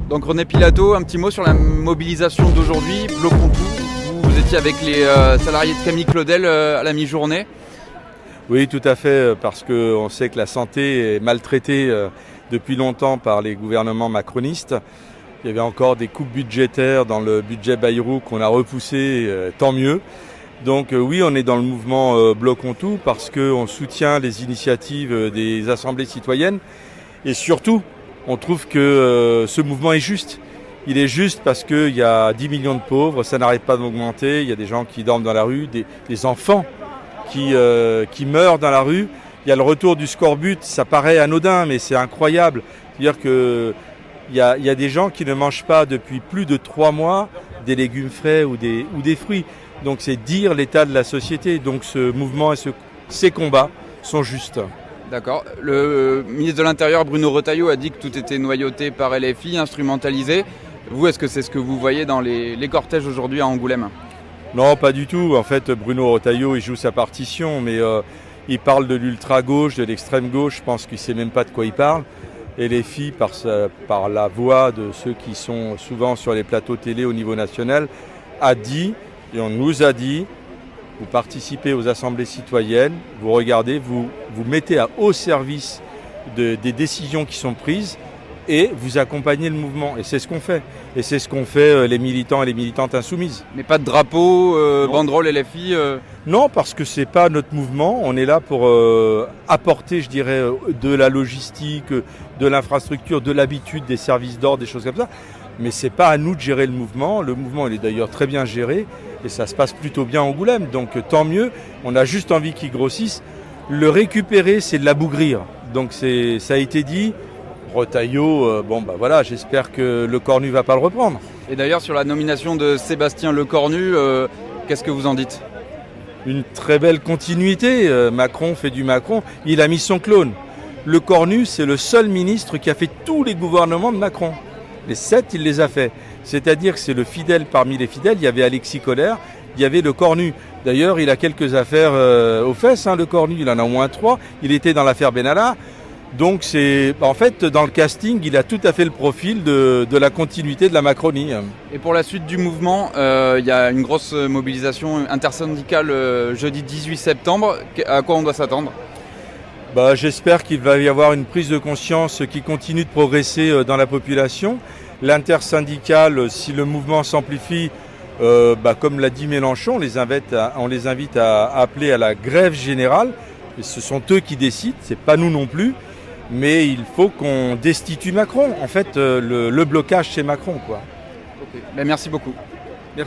Donc René Pilato, un petit mot sur la mobilisation d'aujourd'hui, bloquons tout. Vous étiez avec les salariés de Camille Claudel à la mi-journée. Oui, tout à fait, parce qu'on sait que la santé est maltraitée depuis longtemps par les gouvernements macronistes. Il y avait encore des coupes budgétaires dans le budget Bayrou qu'on a repoussé, tant mieux. Donc oui, on est dans le mouvement Bloquons tout parce qu'on soutient les initiatives des assemblées citoyennes et surtout, on trouve que ce mouvement est juste. Il est juste parce qu'il y a 10 millions de pauvres, ça n'arrête pas d'augmenter, il y a des gens qui dorment dans la rue, des enfants qui meurent dans la rue. Il y a le retour du scorbut, ça paraît anodin, mais c'est incroyable. C'est-à-dire qu'il y a des gens qui ne mangent pas depuis plus de 3 mois des légumes frais ou des fruits. Donc c'est dire l'état de la société. Donc ce mouvement et ces combats sont justes. D'accord. Le ministre de l'Intérieur, Bruno Retailleau, a dit que tout était noyauté par LFI, instrumentalisé. Vous, est-ce que c'est ce que vous voyez dans les cortèges aujourd'hui à Angoulême ? Non, pas du tout. En fait, Bruno Retailleau, il joue sa partition, mais il parle de l'ultra-gauche, de l'extrême-gauche. Je pense qu'il ne sait même pas de quoi il parle. LFI, par la voix de ceux qui sont souvent sur les plateaux télé au niveau national, a dit, et on nous a dit, vous participez aux assemblées citoyennes, vous regardez, vous mettez au service des décisions qui sont prises et vous accompagnez le mouvement. Et c'est ce qu'on fait. Et c'est ce qu'ont fait les militants et les militantes insoumises. Mais pas de drapeau, banderole LFI Non, parce que c'est pas notre mouvement. On est là pour apporter, je dirais, de la logistique, de l'infrastructure, de l'habitude, des services d'ordre, des choses comme ça. Mais c'est pas à nous de gérer le mouvement. Le mouvement, il est d'ailleurs très bien géré. Et ça se passe plutôt bien à Angoulême, donc tant mieux. On a juste envie qu'il grossisse. Le récupérer, c'est de l'abougrir. Donc ça a été dit. Retailleau, voilà, j'espère que Le Cornu ne va pas le reprendre. Et d'ailleurs, sur la nomination de Sébastien Lecornu, qu'est-ce que vous en dites ? Une très belle continuité. Macron fait du Macron. Il a mis son clone. Le Cornu, c'est le seul ministre qui a fait tous les gouvernements de Macron. Les 7, il les a fait. C'est-à-dire que c'est le fidèle parmi les fidèles. Il y avait Alexis Collère, il y avait Le Cornu. D'ailleurs, il a quelques affaires aux fesses, Le Cornu. Il en a au moins 3. Il était dans l'affaire Benalla. Donc, en fait, dans le casting, il a tout à fait le profil de la continuité de la Macronie. Et pour la suite du mouvement, il y a une grosse mobilisation intersyndicale jeudi 18 septembre. À quoi on doit s'attendre ? J'espère qu'il va y avoir une prise de conscience qui continue de progresser dans la population. L'intersyndicale, si le mouvement s'amplifie, comme l'a dit Mélenchon, on les invite à appeler à la grève générale. Et ce sont eux qui décident, c'est pas nous non plus. Mais il faut qu'on destitue Macron. En fait, le blocage, c'est Macron, quoi. Okay. Merci beaucoup.